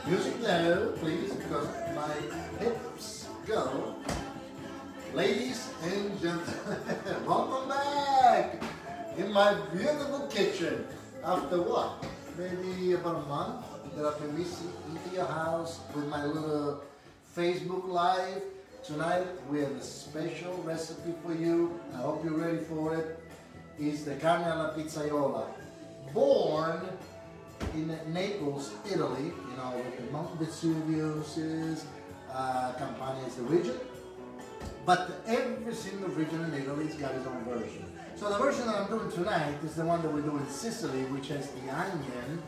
Music now, please, because my hips go. Ladies and gentlemen, welcome back in my beautiful kitchen. After what? Maybe about a month that I've been missing into your house with my little Facebook Live. Tonight we have a special recipe for you. I hope you're ready for it. It's the Carne alla Pizzaiola. Born in Naples, Italy, you know, with the Mount Vesuvius is, Campania is the region. But every single region in Italy's got its own version. So the version that I'm doing tonight is the one that we do in Sicily, which has the onion,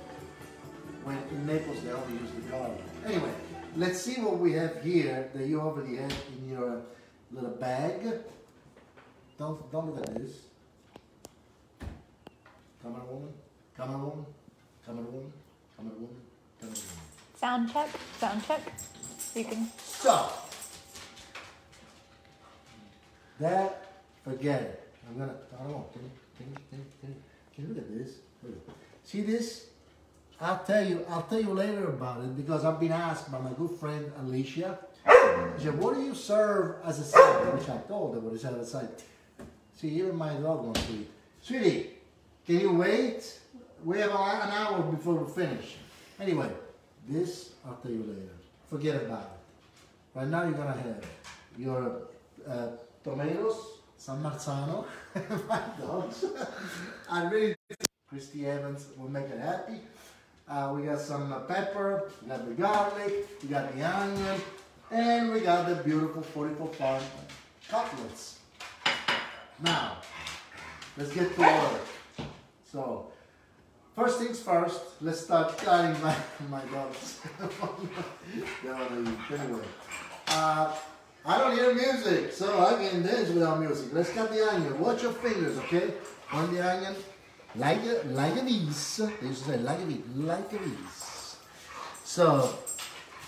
when in Naples they only use the garlic. Anyway, let's see what we have here that you already have in your little bag. Don't look at this. Camera woman, camera woman, camera woman, camera woman, camera woman. Sound check, sound check. You can. So, that, forget it. I'm gonna, I don't know, can you look at this? See this? I'll tell you later about it because I've been asked by my good friend Alicia. She said, what do you serve as a side? Which I told her what is as a side. See, even my dog wants to eat. Sweetie, can you wait? We have an hour before we finish. Anyway, this I'll tell you later. Forget about it. Right now you're gonna have your tomatoes, San Marzano, my dogs. I really Christy Evans will make it happy. We got some pepper, we got the garlic, we got the onion, and we got the beautiful 44-pound cutlets. Now, let's get to work. So, first things first, let's start cutting my dogs. Anyway, I don't hear music, so I can dance without music. Let's cut the onion. Watch your fingers, okay? On the onion. Like this, they used to say like this. So,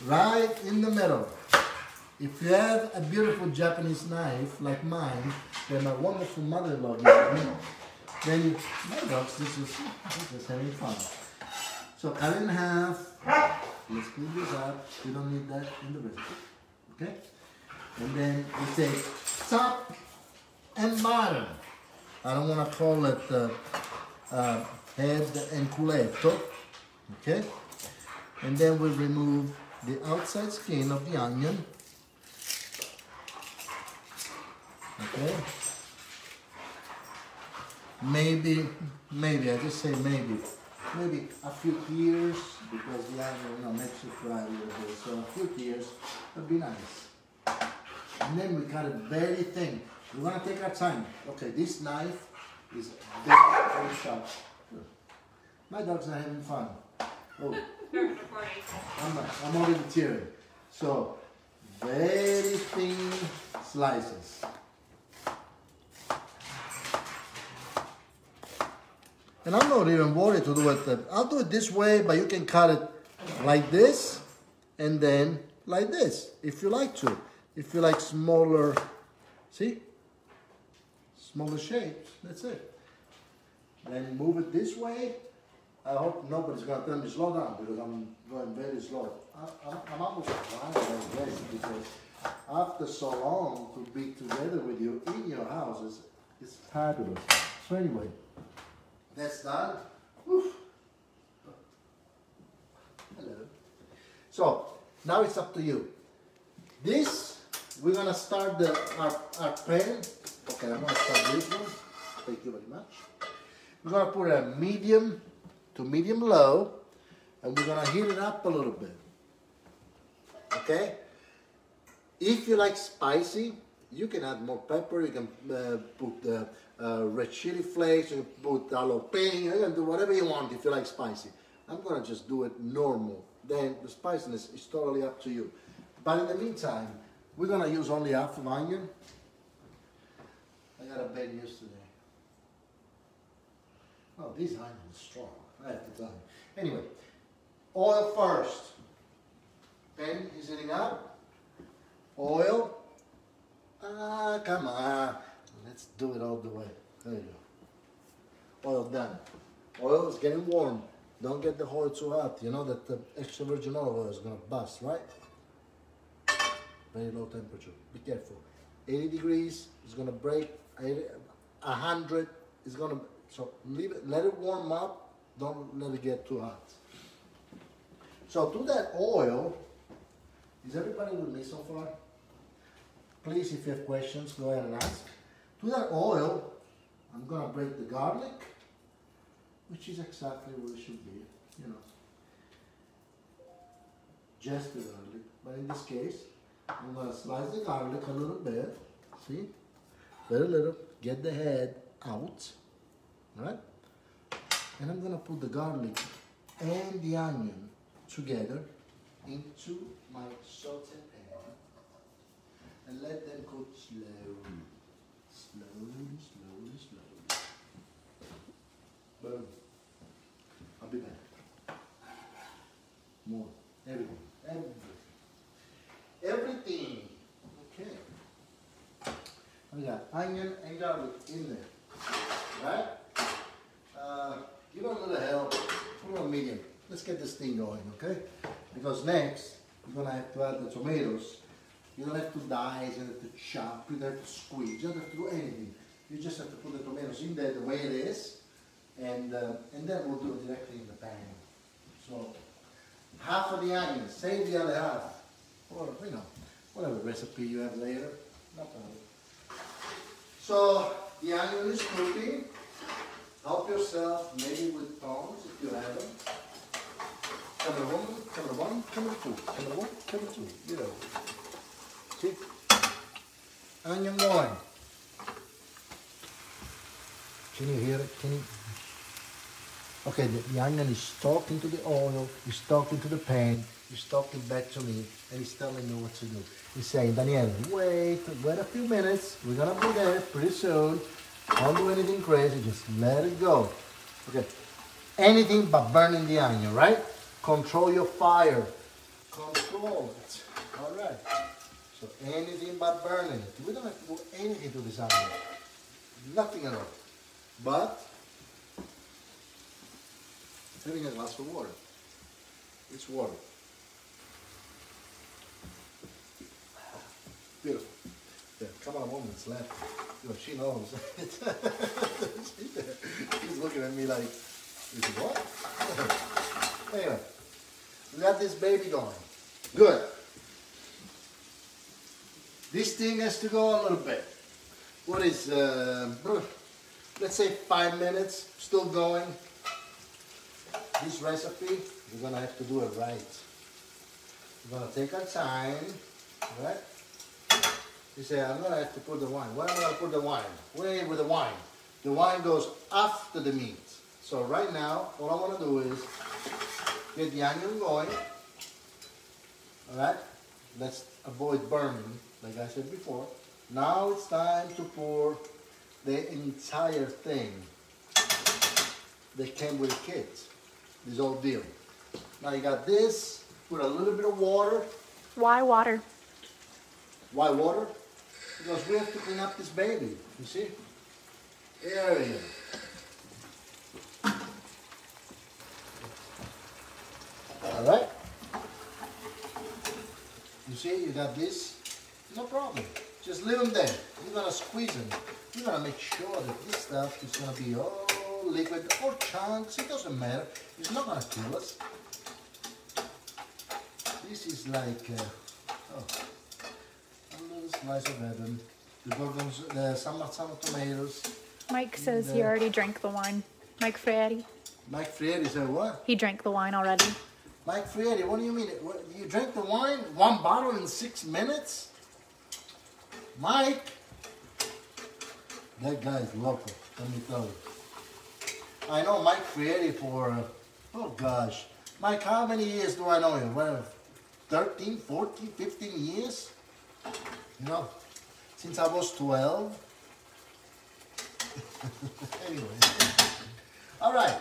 right in the middle. If you have a beautiful Japanese knife like mine, that my wonderful mother-in-law gave me, then my dogs, this is having fun. So cut it in half. Let's clean this up. We don't need that in the recipe. Okay? And then we take top and bottom. I don't want to call it head and culetto, okay? And then we remove the outside skin of the onion, okay? Maybe, I just say maybe a few tears because the onion, you know, makes you cry a little bit. So a few tears would be nice. And then we cut it very thin. We're gonna take our time. Okay, this knife is very sharp. My dogs are having fun. Oh, I'm already tearing. So, very thin slices. And I'm not even worried to do it. I'll do it this way, but you can cut it like this and then like this if you like to. If you like smaller, see? Smaller shapes, that's it. Then move it this way. I hope nobody's going to tell me slow down because I'm going very slow. I'm almost crying already because after so long to be together with you in your house is fabulous. So anyway, that's done. Oof. Hello. So now it's up to you. This, we're going to start our pan. Okay, I'm going to start this one. Thank you very much. We're going to put a medium to medium low, and we're going to heat it up a little bit. Okay? If you like spicy, you can add more pepper. You can put the red chili flakes. You can put jalapeno. You can do whatever you want if you like spicy. I'm going to just do it normal. Then the spiciness is totally up to you. But in the meantime, we're going to use only half of onion. I got a bad news today. Oh, this onion is strong. I have to tell you. Anyway, oil first. Pan is heating up. Oil. Come on. Let's do it all the way. There you go. Oil done. Oil is getting warm. Don't get the oil too hot. You know that the extra virgin olive oil is gonna bust, right? Very low temperature. Be careful. 80 degrees is gonna break. 100 is gonna. So leave it. Let it warm up. Don't let it get too hot. So to that oil, is everybody with me so far? Please, if you have questions, go ahead and ask. To that oil, I'm gonna break the garlic, which is exactly what it should be, you know. Just the garlic, but in this case, I'm gonna slice the garlic a little bit, see? Very little, get the head out, right? And I'm gonna put the garlic and the onion together into my saute pan and let them cook slowly. Slowly, slowly, slowly. Boom. I'll be back. More. Everything. Everything. Okay. We got onion and garlic in there. Right? Give it a little help. Put it on medium. Let's get this thing going, okay? Because next, you're gonna have to add the tomatoes. You don't have to dice, you don't have to chop, you don't have to squeeze, you don't have to do anything. You just have to put the tomatoes in there the way it is, and then we'll do it directly in the pan. So, half of the onion, save the other half, or you know, whatever recipe you have later, no problem. So, the onion is cooking. Help yourself, maybe with tongs if you have them. Camera 1, camera 1, camera 2, camera 1, camera 2, you know. See? Onion going. Can you hear it? Can you? Okay, the onion is stuck into the oil, is stuck into the pan, is talking back to me, and he's telling me what to do. He's saying, Daniele, wait a few minutes, we're gonna be there pretty soon. Don't do anything crazy, just let it go. Okay, anything but burning the onion, right? Control your fire. Control it. All right. So anything but burning it. We don't have to do anything to this onion. Nothing at all. But having a glass of water. It's water. Beautiful. Yeah, come on, woman's left. You know, she knows. She's looking at me like, what? Anyway, we got this baby going. Good. This thing has to go a little bit. What is, let's say 5 minutes, still going. This recipe, we're gonna have to do it right. We're gonna take our time, right? You say, I'm gonna have to put the wine. Where am I gonna put the wine? Wait with the wine. The wine goes after the meat. So right now, all I wanna do is get the onion going. All right? Let's avoid burning, like I said before. Now it's time to pour the entire thing that came with the kit. This whole deal. Now you got this, put a little bit of water. Why water? Why water? Because we have to clean up this baby, you see? There we go. All right? You see, you got this, no problem. Just leave them there. You're gonna squeeze them. You're gonna make sure that this stuff is gonna be all liquid or chunks, it doesn't matter. It's not gonna kill us. This is like, a little slice of heaven. The gorgons, some tomatoes. Mike says he already drank the wine. Mike Frieri. Mike Frieri said what? He drank the wine already. Mike Frieri, what do you mean? What, you drank the wine? 1 bottle in 6 minutes? Mike! That guy is local, let me tell you. I know Mike Frieri for, oh gosh. Mike, how many years do I know him? Well, 13, 14, 15 years? You know, since I was 12. Anyway. All right,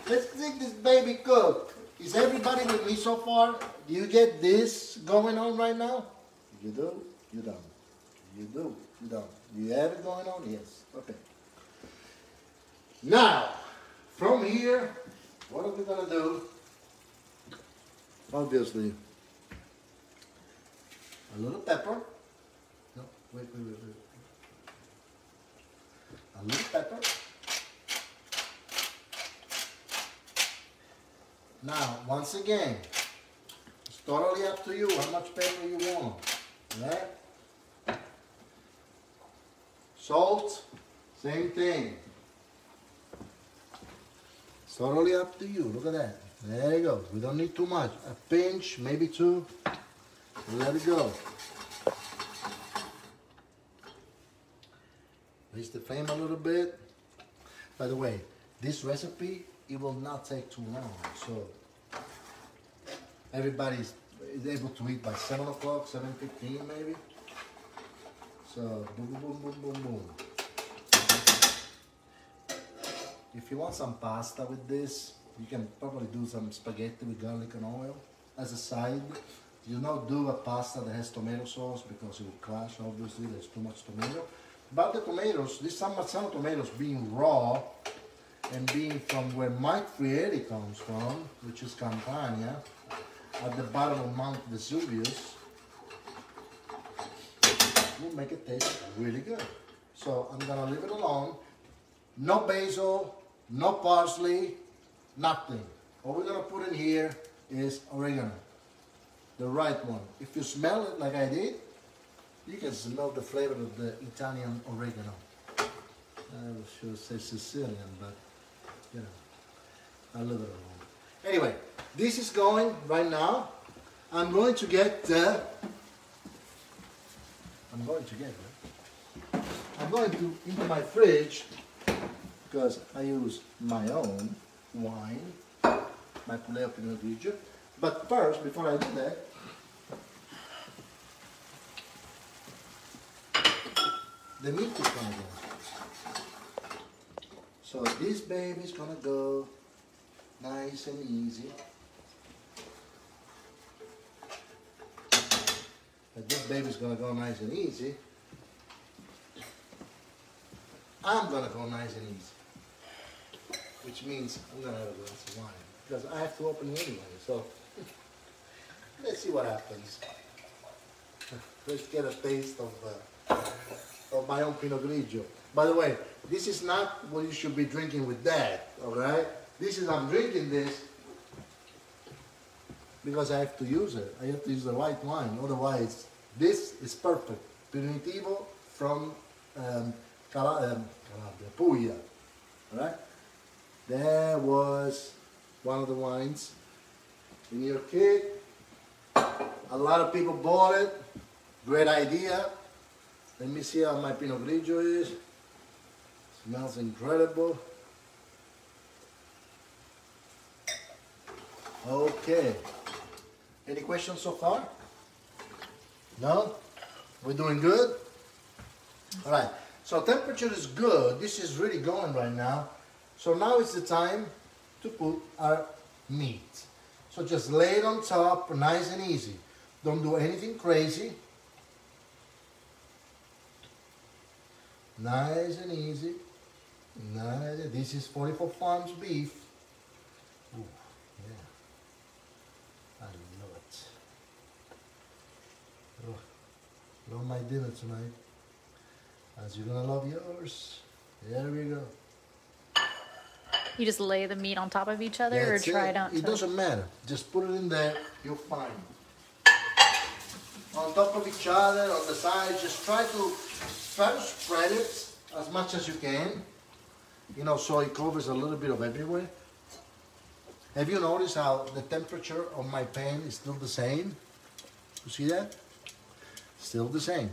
let's make this baby cook. Is everybody with me so far? Do you get this going on right now? You do? You don't. You do? You don't. You have it going on? Yes. Okay. Now, from here, what are we gonna do? Obviously, a little pepper. No, wait. A little pepper. Now, once again, it's totally up to you how much pepper you want. Right? Salt, same thing. It's totally up to you. Look at that. There you go. We don't need too much. A pinch, maybe two. Let it go. Raise the flame a little bit. By the way, this recipe, it will not take too long. So everybody is able to eat by 7 o'clock, 7:15 maybe. So boom, boom, boom, boom, boom. If you want some pasta with this, you can probably do some spaghetti with garlic and oil as a side. You don't do a pasta that has tomato sauce because it will clash, obviously, there's too much tomato. But the tomatoes, this San Marzano tomatoes being raw and being from where Mike Frieri comes from, which is Campania, at the bottom of Mount Vesuvius, will make it taste really good. So I'm gonna leave it alone. No basil, no parsley, nothing. All we're gonna put in here is oregano, the right one. If you smell it like I did, you can smell the flavor of the Italian oregano. I should say Sicilian, but you know, I leave it alone. Anyway, this is going right now. I'm going to into my fridge because I use my own wine, my Puleo Pinot Grigio. But first, before I do that, the meat is gonna go. So this baby's gonna go nice and easy. But this baby's gonna go nice and easy. I'm gonna go nice and easy. Which means I'm gonna have a glass of wine. Because I have to open it anyway, so let's see what happens. Let's get a taste of my own Pinot Grigio. By the way, this is not what you should be drinking with that, alright? I'm drinking this because I have to use it. I have to use the white wine, otherwise this is perfect. Primitivo from Calabria, Puglia, alright? There was one of the wines in your kit. A lot of people bought it. Great idea. Let me see how my Pinot Grigio is. Smells incredible. Okay. Any questions so far? No? We're doing good? All right. So temperature is good. This is really going right now. So now it's the time to put our meat. So just lay it on top, nice and easy. Don't do anything crazy. Nice and easy. Nice. This is 44 Farms beef. Ooh, yeah. I love it. Oh, love my dinner tonight. As you're gonna love yours. There we go. You just lay the meat on top of each other. That's or try not to? It doesn't matter. Just put it in there, you're fine. On top of each other, on the sides, just try to spread it as much as you can. You know, so it covers a little bit of everywhere. Have you noticed how the temperature of my pan is still the same? You see that? Still the same.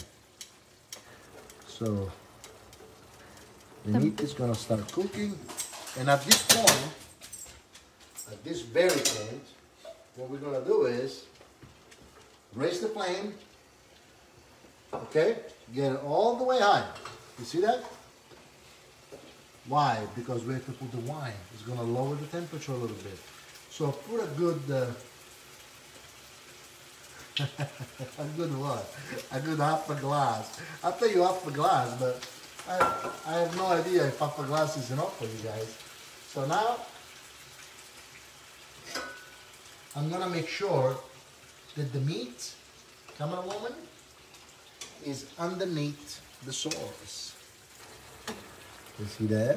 So the meat is gonna start cooking. And at this point, at this very point, what we're gonna do is raise the flame, okay? Get it all the way high. You see that? Why? Because we have to put the wine. It's gonna lower the temperature a little bit. So put a good, a good what? A good half a glass. I'll tell you half a glass, but I have no idea if half a glass is enough for you guys. So now, I'm gonna make sure that the meat, camera woman, is underneath the sauce. You see there?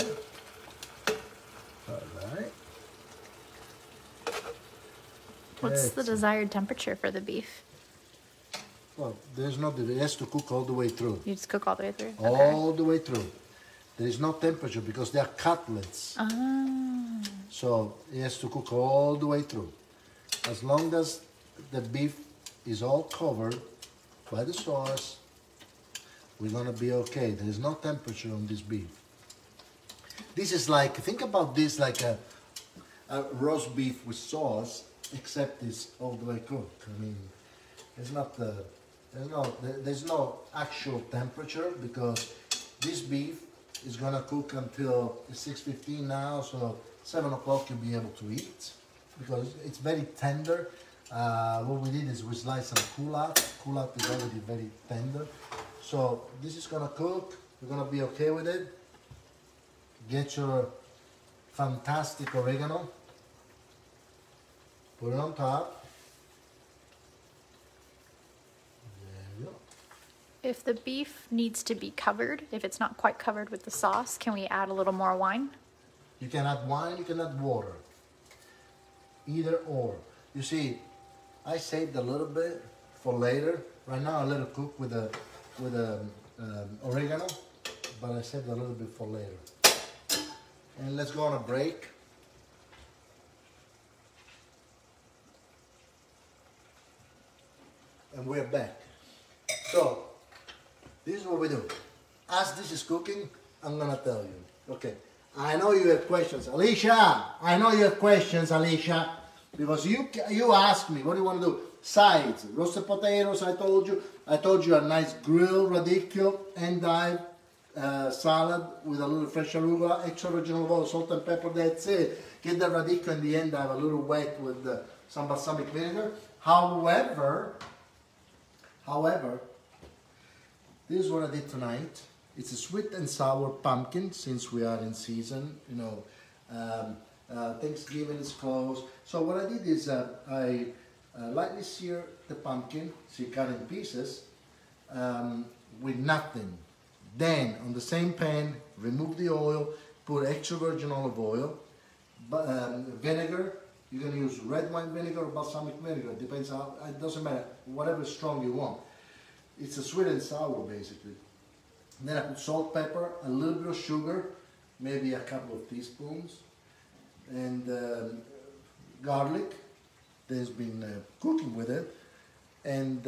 All right. What's the desired temperature for the beef? Well, there's no, it has to cook all the way through. You just cook all the way through? All the way through. There is no temperature because they are cutlets. Ah. So it has to cook all the way through. As long as the beef is all covered by the sauce, we're gonna be okay. There is no temperature on this beef. This is like, think about this like a roast beef with sauce, except it's all the way cooked. I mean, it's not there's no actual temperature because this beef is gonna cook until it's 6:15 now, so 7 o'clock you'll be able to eat because it's very tender. What we did is we sliced some culat. Culat is already very tender. So this is gonna cook. We're gonna be okay with it. Get your fantastic oregano. Put it on top. There you go. If the beef needs to be covered, if it's not quite covered with the sauce, can we add a little more wine? You can add wine, you can add water. Either or. You see, I saved a little bit for later. Right now I let it cook with oregano, but I saved a little bit for later. And let's go on a break. And we're back. So, this is what we do. As this is cooking, I'm gonna tell you. Okay, I know you have questions. Alicia, I know you have questions, Alicia. Because you asked me, what do you want to do? Sides, roasted potatoes, I told you. I told you a nice grilled radicchio, endive, salad with a little fresh arugula, extra virgin olive oil, salt and pepper, that's it. Get the radicchio and the endive a little wet with some balsamic vinegar. However, this is what I did tonight. It's a sweet and sour pumpkin since we are in season, you know. Thanksgiving is close. So what I did is I lightly sear the pumpkin, so you cut in pieces, with nothing. Then on the same pan, remove the oil, put extra virgin olive oil, vinegar. You can use red wine vinegar or balsamic vinegar. It depends how, it doesn't matter, whatever strong you want. It's a sweet and sour basically. Then I put salt, pepper, a little bit of sugar, maybe a couple of teaspoons, and garlic that's been cooking with it, and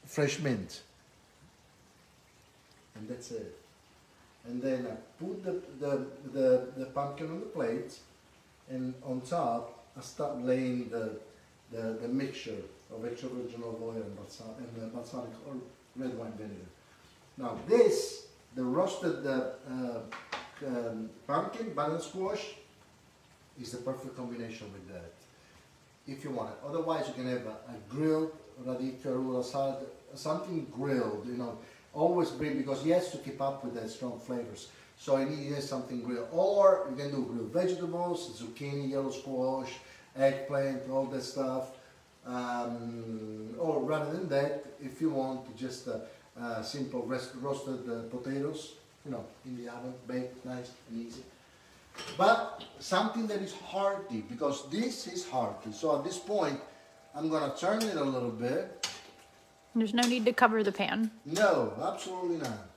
fresh mint. And that's it. And then I put the pumpkin on the plate, and on top I start laying the mixture of extra virgin olive oil and balsamic or red wine vinegar. Now this, the roasted pumpkin, butternut squash, is the perfect combination with that, if you want it. Otherwise you can have a grilled radicchio arugula salad, something grilled, you know. Always bring, because he has to keep up with the strong flavors. So you need something grilled. Or you can do grilled vegetables, zucchini, yellow squash, eggplant, all that stuff. Or rather than that, if you want just simple roasted potatoes, you know, in the oven, baked, nice and easy. But something that is hearty, because this is hearty. So at this point, I'm gonna turn it a little bit. There's no need to cover the pan. No, absolutely not.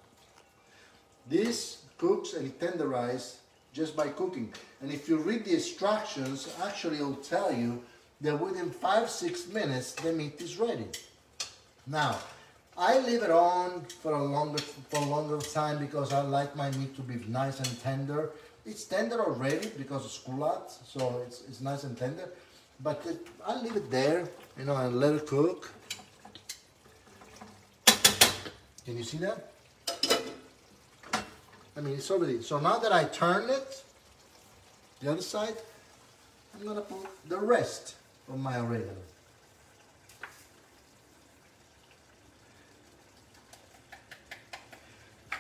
This cooks and tenderizes just by cooking. And if you read the instructions, actually it'll tell you that within 5-6 minutes the meat is ready. Now, I leave it on for a longer time because I like my meat to be nice and tender. It's tender already because it's culat, so it's nice and tender. But I leave it there, you know, and let it cook. Can you see that? I mean, it's already, so now that I turn it, the other side, I'm gonna put the rest of my oregano.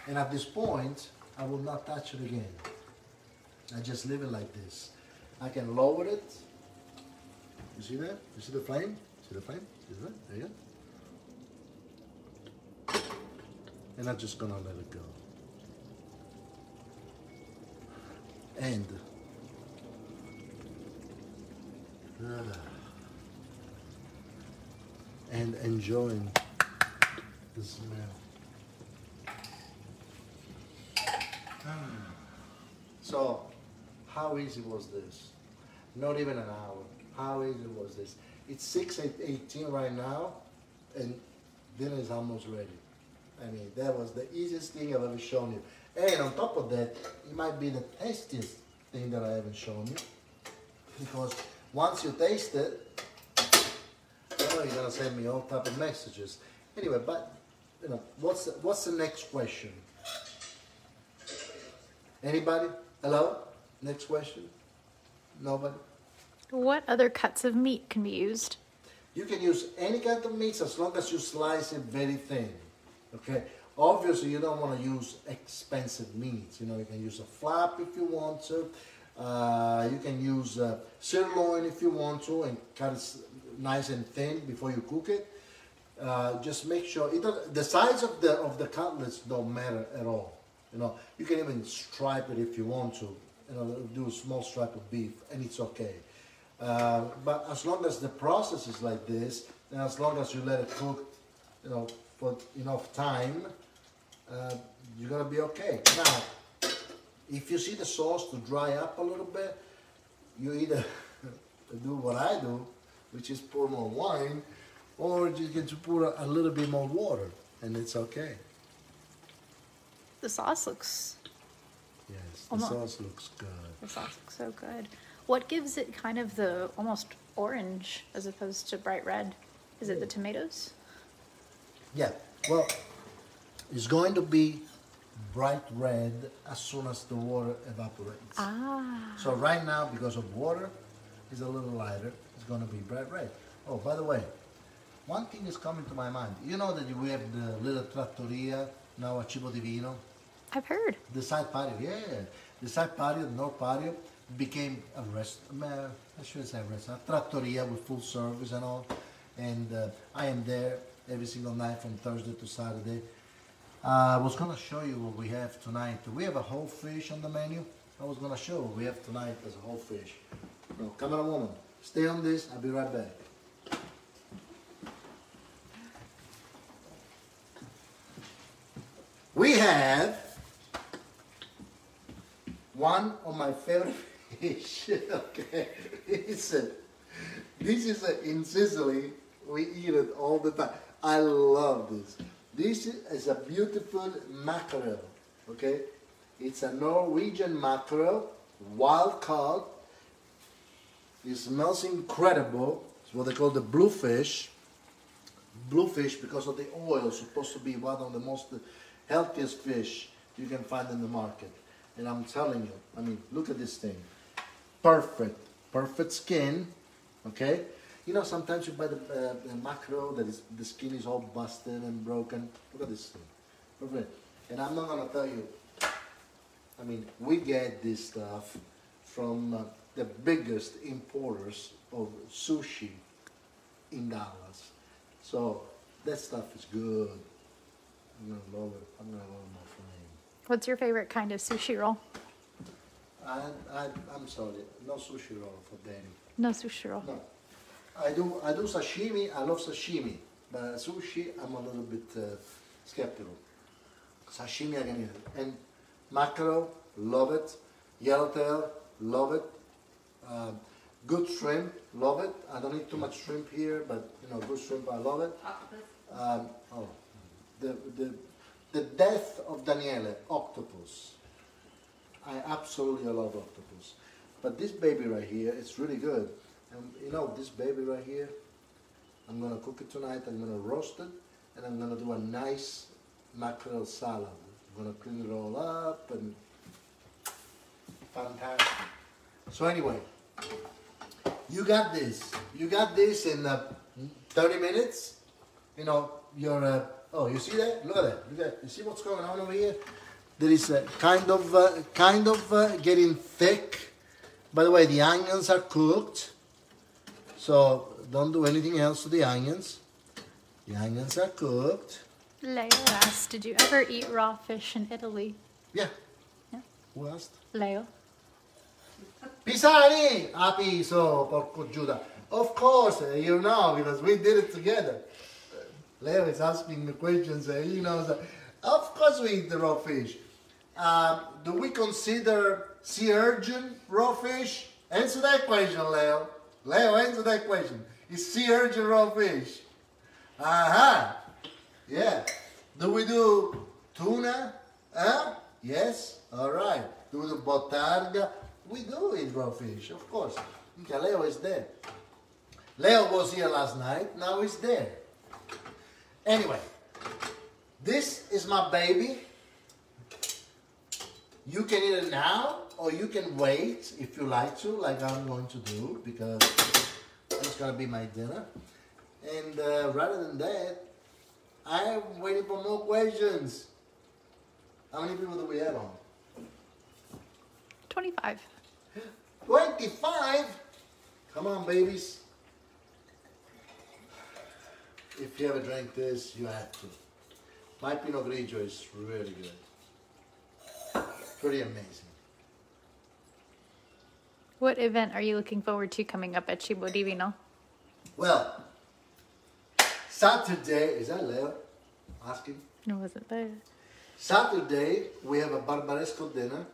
And at this point, I will not touch it again. I just leave it like this. I can lower it You see that? You see the flame? See the flame? See the flame? There you go. And I'm just gonna let it go. And enjoying the smell. So, how easy was this? Not even an hour. How easy was this? It's 6:18 right now, and dinner is almost ready. I mean, that was the easiest thing I've ever shown you. And on top of that, it might be the tastiest thing that I haven't shown you. Because once you taste it, you're gonna send me all type of messages. Anyway, but you know, what's the next question? Anybody? Hello? Next question? Nobody? What other cuts of meat can be used? You can use any kind of meat as long as you slice it very thin. Okay? Obviously, you don't want to use expensive meats. You know, you can use a flap if you want to. You can use sirloin if you want to, and cut it nice and thin before you cook it. Just make sure the size of the cutlets don't matter at all. You know, you can even stripe it if you want to. You know, do a small stripe of beef, and it's okay. But as long as the process is like this, and as long as you let it cook, you know, for enough time, you're gonna be okay. Now, if you see the sauce to dry up a little bit, you either do what I do, which is pour more wine, or you can pour a little bit more water, and it's okay. The sauce looks... Yes, the sauce looks good. The sauce looks so good. What gives it kind of the almost orange as opposed to bright red? Is it the tomatoes? Yeah, well, it's going to be bright red as soon as the water evaporates. Ah. So right now, because of water, it's a little lighter. It's going to be bright red. Oh, by the way, one thing is coming to my mind. You know that we have the little trattoria now at CiboDivino? I've heard. The side patio, yeah. The side patio, the north patio, became a restaurant, I shouldn't say restaurant, trattoria with full service and all. And I am there every single night from Thursday to Saturday. I was going to show you what we have tonight. We have a whole fish on the menu. I was going to show what we have tonight as a whole fish. No, camera woman, stay on this. I'll be right back. We have one of my favorite fish. Okay, this is in Sicily. We eat it all the time. I love this. This is a beautiful mackerel. Okay, it's a Norwegian mackerel, wild caught. It smells incredible. It's what they call the bluefish. Bluefish because of the oil. Supposed to be one of the most healthiest fish you can find in the market. And I'm telling you, I mean, look at this thing. Perfect skin, okay? You know, sometimes you buy the mackerel that is, the skin is all busted and broken. Look at this thing, perfect. And I'm not gonna tell you, I mean, we get this stuff from the biggest importers of sushi in Dallas. So, that stuff is good. I'm gonna love it. I'm gonna love my flame. What's your favorite kind of sushi roll? I'm sorry, no sushi roll for Danny. No sushi roll. No. I do sashimi. I love sashimi, but sushi I'm a little bit skeptical. Sashimi I can eat it. And mackerel, love it. Yellowtail, love it. Good shrimp, love it. I don't eat too much shrimp here, but you know, good shrimp, I love it. The death of Daniele, octopus. I absolutely love octopus. But this baby right here, it's really good. And you know, this baby right here, I'm gonna cook it tonight, I'm gonna roast it, and I'm gonna do a nice mackerel salad. I'm gonna clean it all up, and fantastic. So anyway, you got this. You got this in 30 minutes. You know, you're, oh, you see that? Look at that. Look at that. You see what's going on over here? There is kind of getting thick. By the way, the onions are cooked. So don't do anything else to the onions. The onions are cooked. Leo asked, did you ever eat raw fish in Italy? Yeah. Yeah. Who asked? Leo. Pisani! Apiso, porco Giuda. Of course, you know, because we did it together. Leo is asking the questions, he knows. Of course we eat the raw fish. Do we consider sea urchin raw fish? Answer that question, Leo. Leo, answer that question. Is sea urchin raw fish? Aha! Yeah. Do we do tuna? Huh? Yes? Alright. Do we do botarga? We do eat raw fish, of course. Okay, Leo is there. Leo was here last night, now he's there. Anyway, this is my baby. You can eat it now, or you can wait if you like to, like I'm going to do, because it's going to be my dinner. And rather than that, I'm waiting for more questions. How many people do we have on? 25. 25? Come on, babies. If you ever drank this, you have to. My Pinot Grigio is really good. Pretty amazing. What event are you looking forward to coming up at CiboDivino? Well, Saturday, is that Leo asking? It wasn't there. Saturday, we have a Barbaresco dinner.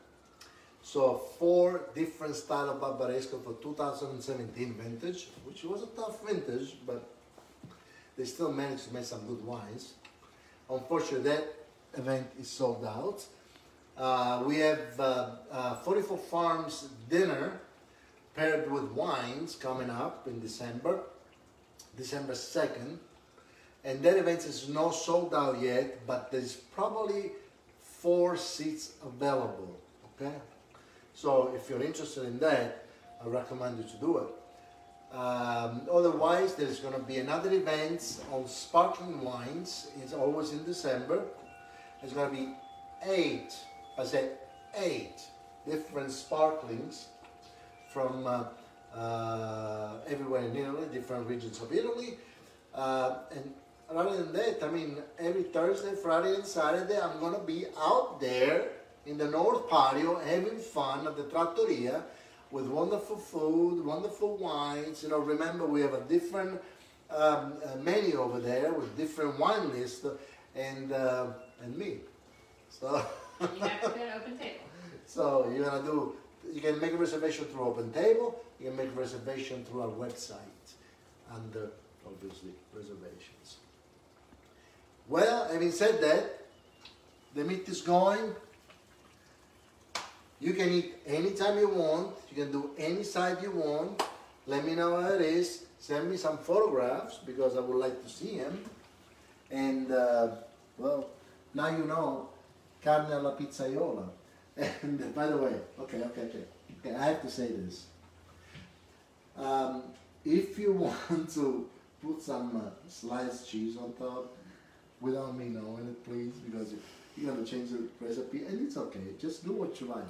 So 4 different style of Barbaresco for 2017 vintage, which was a tough vintage, but they still managed to make some good wines. Unfortunately, that event is sold out. We have 44 Farms dinner paired with wines coming up in December 2nd. And that event is not sold out yet, but there's probably 4 seats available, okay? So if you're interested in that, I recommend you to do it. Otherwise, there's going to be another event on sparkling wines. It's always in December. There's going to be 8 different sparklings from everywhere in Italy, different regions of Italy. And rather than that, I mean, every Thursday, Friday, and Saturday, I'm going to be out there in the North Patio having fun at the trattoria with wonderful food, wonderful wines. You know, remember we have a different menu over there with different wine lists and me. So You have to do an open table. So you're gonna do. You can make a reservation through Open Table. You can make a reservation through our website under obviously reservations. Well, having said that, the meat is going. You can eat anytime you want. You can do any side you want. Let me know how it is. Send me some photographs because I would like to see them. And well, now you know Carne alla Pizzaiola. And by the way, okay, I have to say this. If you want to put some sliced cheese on top, without me knowing it, please, because you're going to change the recipe, and it's okay. Just do what you like.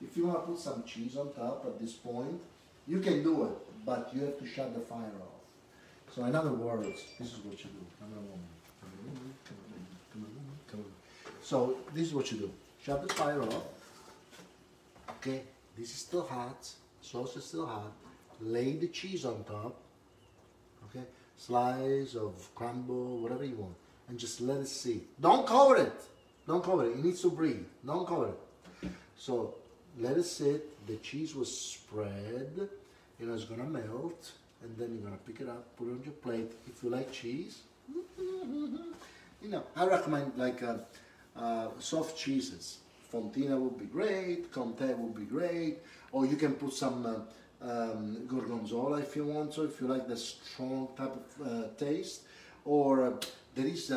If you want to put some cheese on top at this point, you can do it, but you have to shut the fire off. So in other words, this is what you do. Come on, woman. Come on. So this is what you do. Shut the fire off. Okay, this is still hot. Sauce is still hot. Lay the cheese on top. Okay, slice of crumble, whatever you want, and just let it sit. Don't cover it. Don't cover it. It needs to breathe. Don't cover it. So let it sit. The cheese will spread. You know, it's gonna melt, and then you're gonna pick it up, put it on your plate. If you like cheese, you know, I recommend like soft cheeses. Fontina would be great. Comté would be great. Or you can put some gorgonzola if you want to, if you like the strong type of taste. Or there is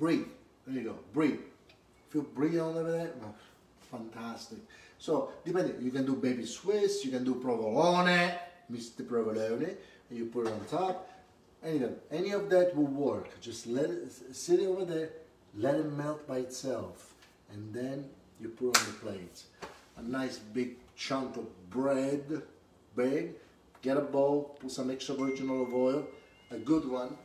brie. There you go, brie. If you brie on over there, oh, fantastic. So depending, you can do baby Swiss, you can do provolone, Mr. Provolone, and you put it on top. Any of that will work. Just let it sit over there, let it melt by itself, and then you put on the plate. A nice big chunk of bread, big, get a bowl, put some extra virgin olive oil, a good one,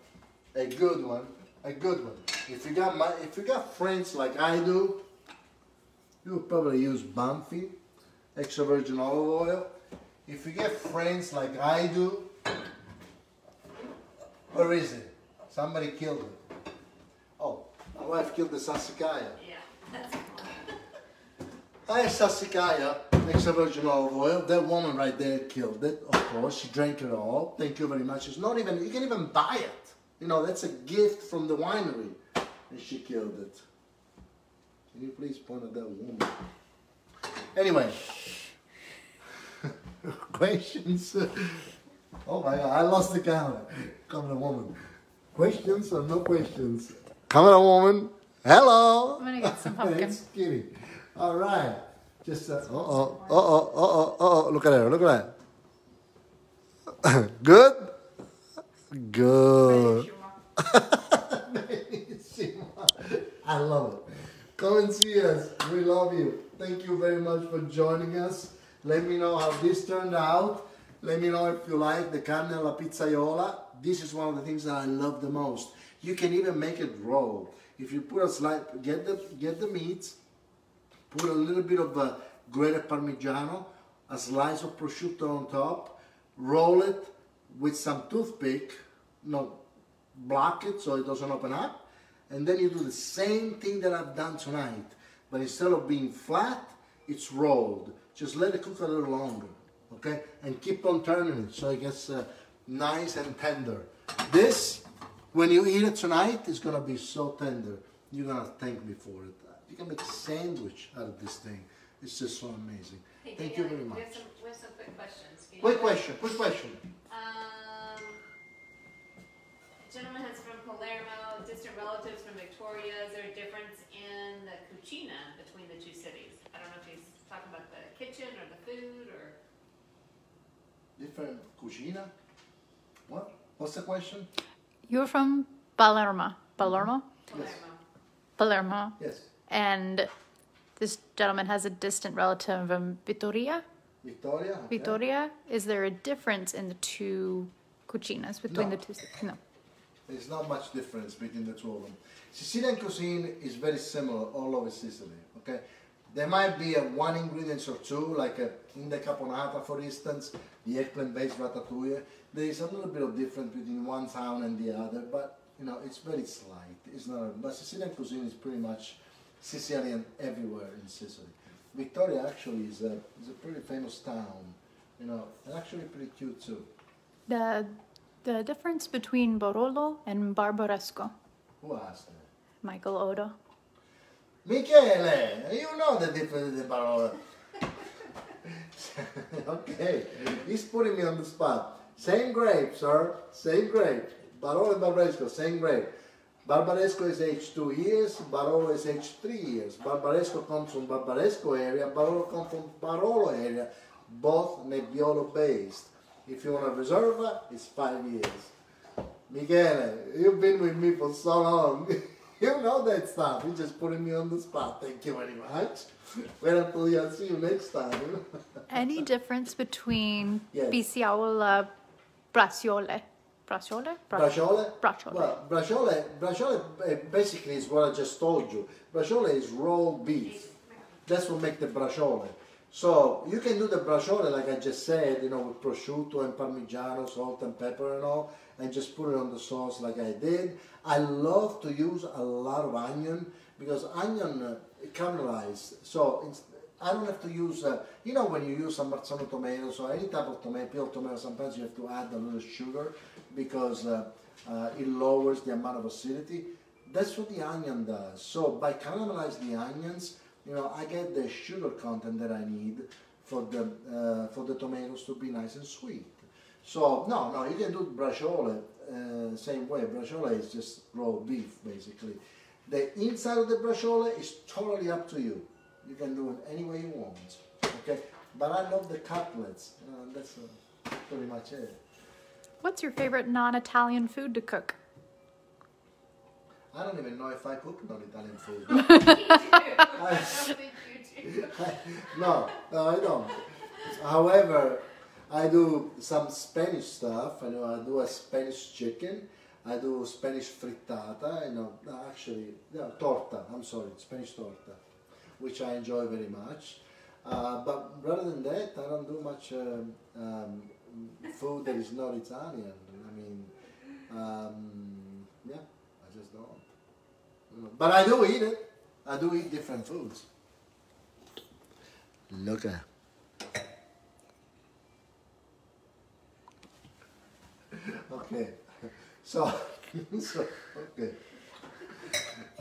a good one, a good one. If you got friends like I do, you would probably use Banfi, extra virgin olive oil. If you get friends like I do, where is it? Somebody killed it. Oh, my wife killed the sassicaia. Yeah, that's I have sassicaia, extra virgin olive oil. That woman right there killed it, of course. She drank it all. Thank you very much. It's not even, you can even buy it. You know, that's a gift from the winery. And she killed it. Can you please point at that woman? Anyway. Questions? Oh my God, I lost the camera. Camera woman. Questions or no questions? Camera woman. Hello. I'm gonna get some pumpkin. It's kidding. All right. Just look at her. Look at that. Good. Good. I love it. Come and see us. We love you. Thank you very much for joining us. Let me know how this turned out. Let me know if you like the carne alla pizzaiola. This is one of the things that I love the most. You can even make it raw. If you put a slice, get the meat, put a little bit of grated Parmigiano, a slice of prosciutto on top, roll it with some toothpick, block it so it doesn't open up, and then you do the same thing that I've done tonight, but instead of being flat, it's rolled. Just let it cook a little longer, okay? And keep on turning it so it gets nice and tender. This, when you eat it tonight, it's gonna be so tender. You're gonna thank me for it. You can make a sandwich out of this thing. It's just so amazing. Hey, Thank Daniele, you very much. We have some quick questions. Quick question. Gentleman has from Palermo, distant relatives from Victoria. Is there a difference in the cucina between the two cities? I don't know if he's talking about the kitchen or the food or... Different cucina? What? What's the question? You're from Palermo. Palermo? Palermo. Yes. Palermo. Yes. And this gentleman has a distant relative in Vittoria. Victoria? Okay. Vittoria. Is there a difference in the two cucinas between No. the two? No. There's not much difference between the two of them. Sicilian cuisine is very similar all over Sicily, okay? There might be one ingredient or two, like in the caponata, for instance, the eggplant-based ratatouille. There is a little bit of difference between one town and the other, but you know, it's very slight. It's not. But Sicilian cuisine is pretty much Sicilian everywhere in Sicily. Victoria actually is a pretty famous town, you know, and actually pretty cute too. The difference between Barolo and Barbaresco. Who asked that? Michael Odo. Michele, you know the difference in the parole. Okay, he's putting me on the spot. Same grape, sir. Same grape. Barolo and Barbaresco, same grape. Barbaresco is aged 2 years, Barolo is aged 3 years. Barbaresco comes from Barbaresco area, Barolo comes from Barolo area, both Nebbiolo based. If you want a Reserva, it's 5 years. Michele, you've been with me for so long. You know that stuff. You're just putting me on the spot. Thank you very much. Wait until I'll see you next time. Any difference between Yes. Pizzaiola, Braciole? Braciole? Braciole? Braciole. Well, braciole basically is what I just told you. Braciole is raw beef. That's what makes the braciole. So you can do the braciole like I just said, you know, with prosciutto and Parmigiano, salt and pepper and all, and just put it on the sauce like I did. I love to use a lot of onion because onion caramelizes. So I don't have to use, you know, when you use some Marzano tomatoes or any type of tomato, peel tomato, sometimes you have to add a little sugar because it lowers the amount of acidity. That's what the onion does. So by caramelizing the onions, you know, I get the sugar content that I need for the tomatoes to be nice and sweet. So no, you can do braciole same way. Braciole is just raw beef basically. The inside of the braciole is totally up to you. You can do it any way you want. Okay, but I love the cutlets. That's pretty much it. What's your favorite non-Italian food to cook? I don't even know if I cook non-Italian food. You do. I don't think you do. No, I don't. However, I do some Spanish stuff. I know I do a Spanish chicken. I do Spanish frittata. Actually, torta. I'm sorry, Spanish torta, which I enjoy very much. But rather than that, I don't do much food that is not Italian. I mean, yeah, I just don't. But I do eat it. I do eat different foods. Look at. Okay, so okay.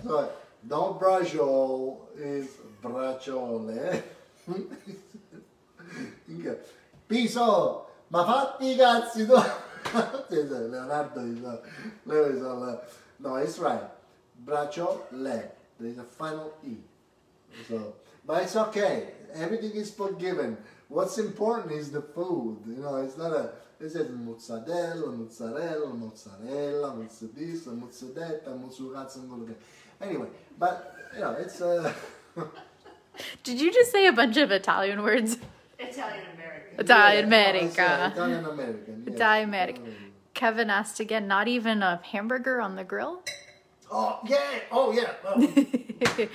So, don't braccio is bracciole. Piso, ma fatti I cazzi tu. Leonardo is no, it's right. Bracciole. There is a final E. So, but it's okay. Everything is forgiven. What's important is the food. It's not a. It says mozzarella, mozzarella, mozzarella, mozzadis, mozzadetta, mozzurrazza, and quello che. Anyway, but it's. Did you just say a bunch of Italian words? Italian American. Italian Yeah, America. Italian American. Yeah. Italian American. Kevin asked again, not even a hamburger on the grill? Oh yeah. Oh yeah. Oh.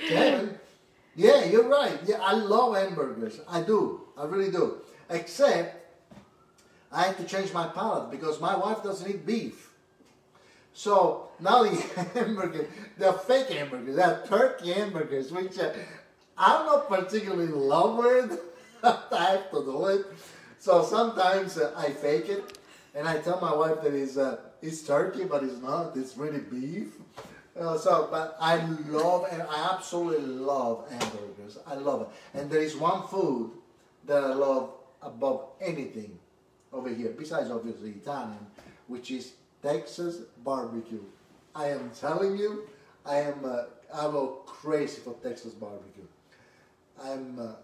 Kevin. Yeah, you're right. Yeah, I love hamburgers. I do. I really do. Except I had to change my palate because my wife doesn't eat beef. So now the hamburgers, they're fake hamburgers, they're turkey hamburgers, which I'm not particularly in love with. I have to do it. So sometimes I fake it and I tell my wife that it's turkey, but it's not. It's really beef. But I absolutely love hamburgers. I love it. And there is one food that I love above anything over here, besides obviously Italian, which is Texas barbecue. I am telling you, I'm crazy for Texas barbecue. I'm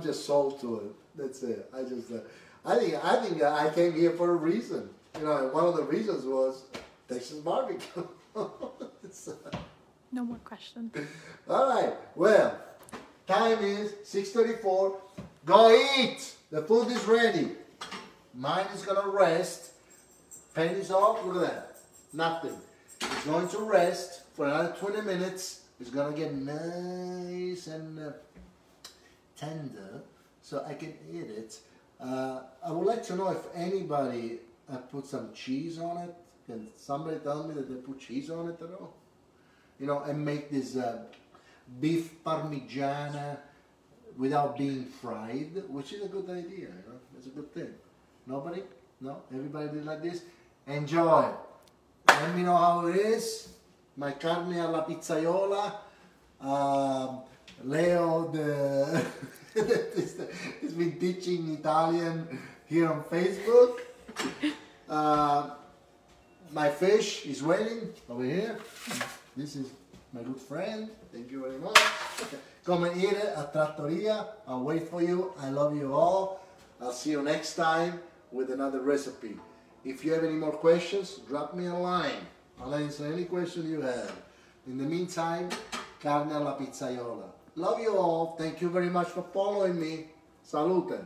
just sold to it. That's it. I think I came here for a reason. One of the reasons was Texas barbecue. No more questions. All right. Well, time is 6:34. Go eat. The food is ready. Mine is gonna rest. Pen is off. Look at that. Nothing. It's going to rest for another 20 minutes. It's gonna get nice and tender, so I can eat it. I would like to know if anybody put some cheese on it. Can somebody tell me that they put cheese on it at all? And make this beef parmigiana without being fried, which is a good idea. It's a good thing. Nobody? No? Everybody did like this? Enjoy. Let me know how it is. My carne alla pizzaiola. Leo has been teaching Italian here on Facebook. My fish is waiting over here. This is my good friend. Thank you very much. Come and eat it at Trattoria. I'll wait for you. I love you all. I'll see you next time with another recipe. If you have any more questions, drop me a line. I'll answer any question you have. In the meantime, carne alla pizzaiola. Love you all. Thank you very much for following me. Salute.